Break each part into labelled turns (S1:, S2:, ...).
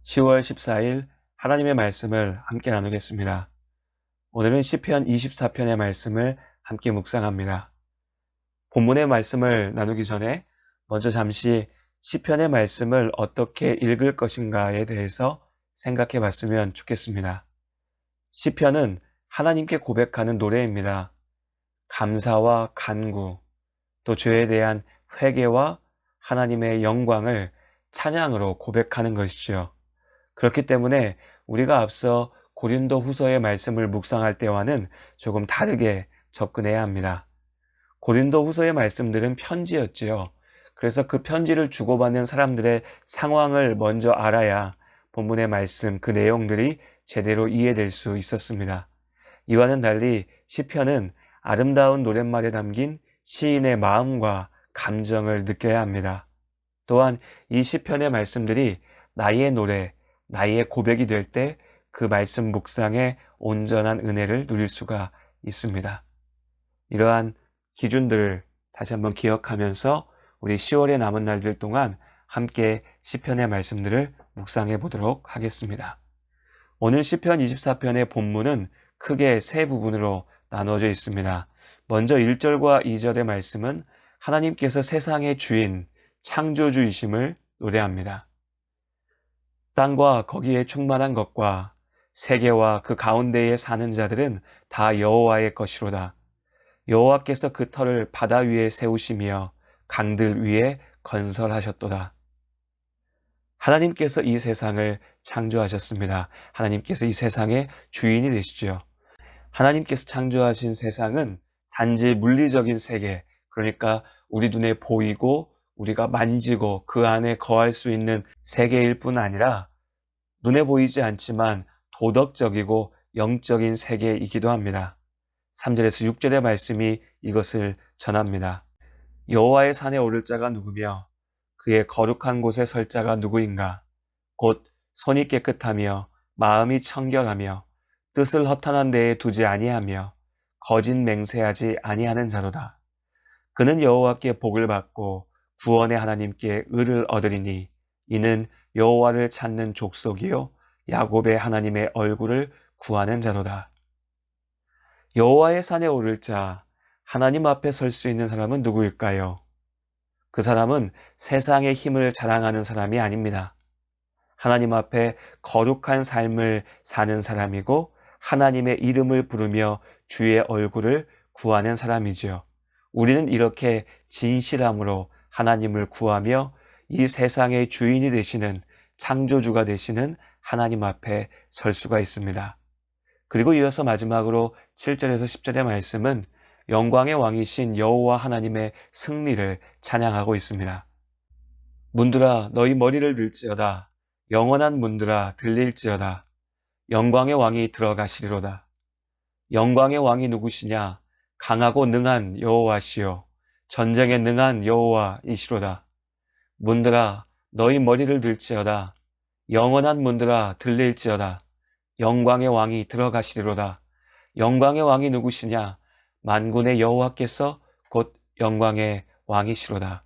S1: 10월 14일 하나님의 말씀을 함께 나누겠습니다. 오늘은 시편 24편의 말씀을 함께 묵상합니다. 본문의 말씀을 나누기 전에 먼저 잠시 시편의 말씀을 어떻게 읽을 것인가에 대해서 생각해 봤으면 좋겠습니다. 시편은 하나님께 고백하는 노래입니다. 감사와 간구, 또 죄에 대한 회개와 하나님의 영광을 찬양으로 고백하는 것이죠. 그렇기 때문에 우리가 앞서 고린도 후서의 말씀을 묵상할 때와는 조금 다르게 접근해야 합니다. 고린도 후서의 말씀들은 편지였지요. 그래서 그 편지를 주고받는 사람들의 상황을 먼저 알아야 본문의 말씀, 그 내용들이 제대로 이해될 수 있었습니다. 이와는 달리 시편은 아름다운 노랫말에 담긴 시인의 마음과 감정을 느껴야 합니다. 또한 이 시편의 말씀들이 나의 노래, 나의 고백이 될 때 그 말씀 묵상의 온전한 은혜를 누릴 수가 있습니다. 이러한 기준들을 다시 한번 기억하면서 우리 10월의 남은 날들 동안 함께 시편의 말씀들을 묵상해 보도록 하겠습니다. 오늘 시편 24편의 본문은 크게 세 부분으로 나눠져 있습니다. 먼저 1절과 2절의 말씀은 하나님께서 세상의 주인, 창조주이심을 노래합니다. 땅과 거기에 충만한 것과 세계와 그 가운데에 사는 자들은 다 여호와의 것이로다. 여호와께서 그 터를 바다 위에 세우시며 강들 위에 건설하셨도다. 하나님께서 이 세상을 창조하셨습니다. 하나님께서 이 세상의 주인이 되시죠. 하나님께서 창조하신 세상은 단지 물리적인 세계, 그러니까 우리 눈에 보이고 우리가 만지고 그 안에 거할 수 있는 세계일 뿐 아니라 눈에 보이지 않지만 도덕적이고 영적인 세계이기도 합니다. 3절에서 6절의 말씀이 이것을 전합니다. 여호와의 산에 오를 자가 누구며 그의 거룩한 곳에 설 자가 누구인가? 곧 손이 깨끗하며 마음이 청결하며 뜻을 허탄한 데에 두지 아니하며 거짓 맹세하지 아니하는 자로다. 그는 여호와께 복을 받고 구원의 하나님께 의를 얻으리니 이는 여호와를 찾는 족속이요 야곱의 하나님의 얼굴을 구하는 자로다. 여호와의 산에 오를 자, 하나님 앞에 설 수 있는 사람은 누구일까요? 그 사람은 세상의 힘을 자랑하는 사람이 아닙니다. 하나님 앞에 거룩한 삶을 사는 사람이고 하나님의 이름을 부르며 주의 얼굴을 구하는 사람이지요. 우리는 이렇게 진실함으로 하나님을 구하며 이 세상의 주인이 되시는 창조주가 되시는 하나님 앞에 설 수가 있습니다. 그리고 이어서 마지막으로 7절에서 10절의 말씀은 영광의 왕이신 여호와 하나님의 승리를 찬양하고 있습니다. 문들아 너희 머리를 들지어다. 영원한 문들아 들릴지어다. 영광의 왕이 들어가시리로다. 영광의 왕이 누구시냐? 강하고 능한 여호와시요 전쟁에 능한 여호와이시로다. 문들아 너희 머리를 들지어다. 영원한 문들아 들릴지어다. 영광의 왕이 들어가시리로다. 영광의 왕이 누구시냐? 만군의 여호와께서 곧 영광의 왕이시로다.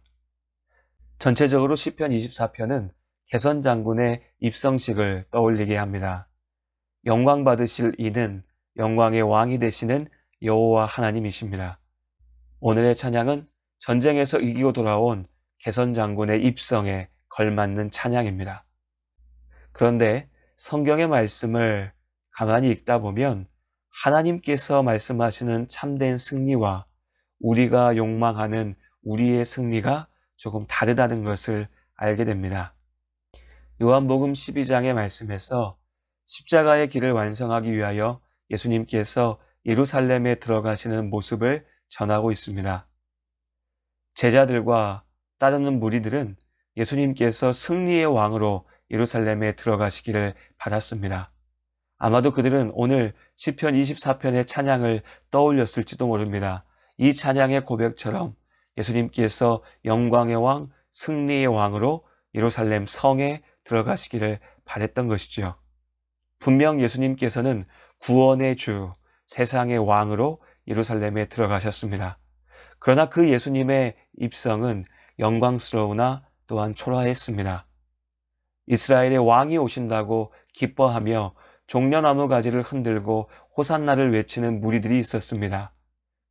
S1: 전체적으로 시편 24편은 개선 장군의 입성식을 떠올리게 합니다. 영광 받으실 이는 영광의 왕이 되시는 여호와 하나님이십니다. 오늘의 찬양은 전쟁에서 이기고 돌아온 개선 장군의 입성에 걸맞는 찬양입니다. 그런데 성경의 말씀을 가만히 읽다 보면 하나님께서 말씀하시는 참된 승리와 우리가 욕망하는 우리의 승리가 조금 다르다는 것을 알게 됩니다. 요한복음 12장의 말씀에서 십자가의 길을 완성하기 위하여 예수님께서 예루살렘에 들어가시는 모습을 전하고 있습니다. 제자들과 따르는 무리들은 예수님께서 승리의 왕으로 예루살렘에 들어가시기를 바랐습니다. 아마도 그들은 오늘 시편 24편의 찬양을 떠올렸을지도 모릅니다. 이 찬양의 고백처럼 예수님께서 영광의 왕, 승리의 왕으로 예루살렘 성에 들어가시기를 바랬던 것이죠. 분명 예수님께서는 구원의 주, 세상의 왕으로 예루살렘에 들어가셨습니다. 그러나 그 예수님의 입성은 영광스러우나 또한 초라했습니다. 이스라엘의 왕이 오신다고 기뻐하며 종려나무 가지를 흔들고 호산나를 외치는 무리들이 있었습니다.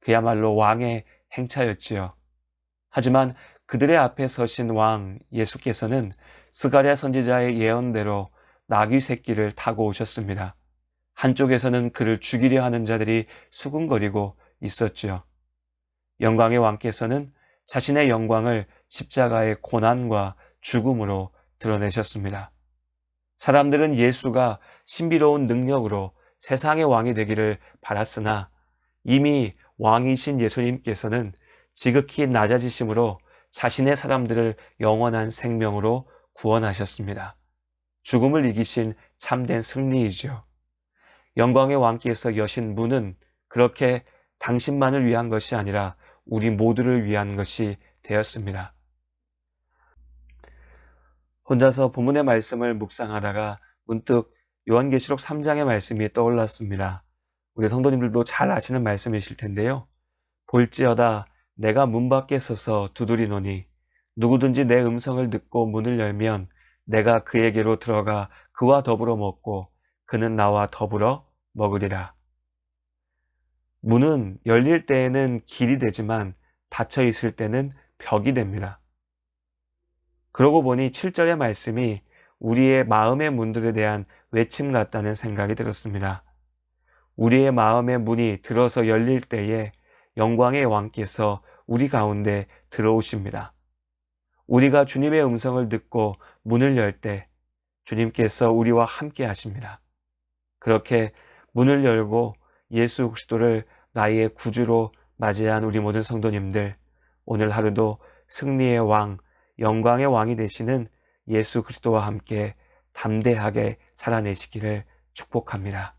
S1: 그야말로 왕의 행차였지요. 하지만 그들의 앞에 서신 왕 예수께서는 스가랴 선지자의 예언대로 나귀 새끼를 타고 오셨습니다. 한쪽에서는 그를 죽이려 하는 자들이 수군거리고 있었지요. 영광의 왕께서는 자신의 영광을 십자가의 고난과 죽음으로 드러내셨습니다. 사람들은 예수가 신비로운 능력으로 세상의 왕이 되기를 바랐으나 이미 왕이신 예수님께서는 지극히 낮아지심으로 자신의 사람들을 영원한 생명으로 구원하셨습니다. 죽음을 이기신 참된 승리이죠. 영광의 왕께서 여신 문은 그렇게 당신만을 위한 것이 아니라 우리 모두를 위한 것이 되었습니다. 혼자서 본문의 말씀을 묵상하다가 문득 요한계시록 3장의 말씀이 떠올랐습니다. 우리 성도님들도 잘 아시는 말씀이실 텐데요. 볼지어다 내가 문 밖에 서서 두드리노니 누구든지 내 음성을 듣고 문을 열면 내가 그에게로 들어가 그와 더불어 먹고 그는 나와 더불어 먹으리라. 문은 열릴 때에는 길이 되지만 닫혀 있을 때는 벽이 됩니다. 그러고 보니 7절의 말씀이 우리의 마음의 문들에 대한 외침 같다는 생각이 들었습니다. 우리의 마음의 문이 들어서 열릴 때에 영광의 왕께서 우리 가운데 들어오십니다. 우리가 주님의 음성을 듣고 문을 열 때 주님께서 우리와 함께 하십니다. 그렇게 문을 열고 예수 그리스도를 나의 구주로 맞이한 우리 모든 성도님들, 오늘 하루도 승리의 왕, 영광의 왕이 되시는 예수 그리스도와 함께 담대하게 살아내시기를 축복합니다.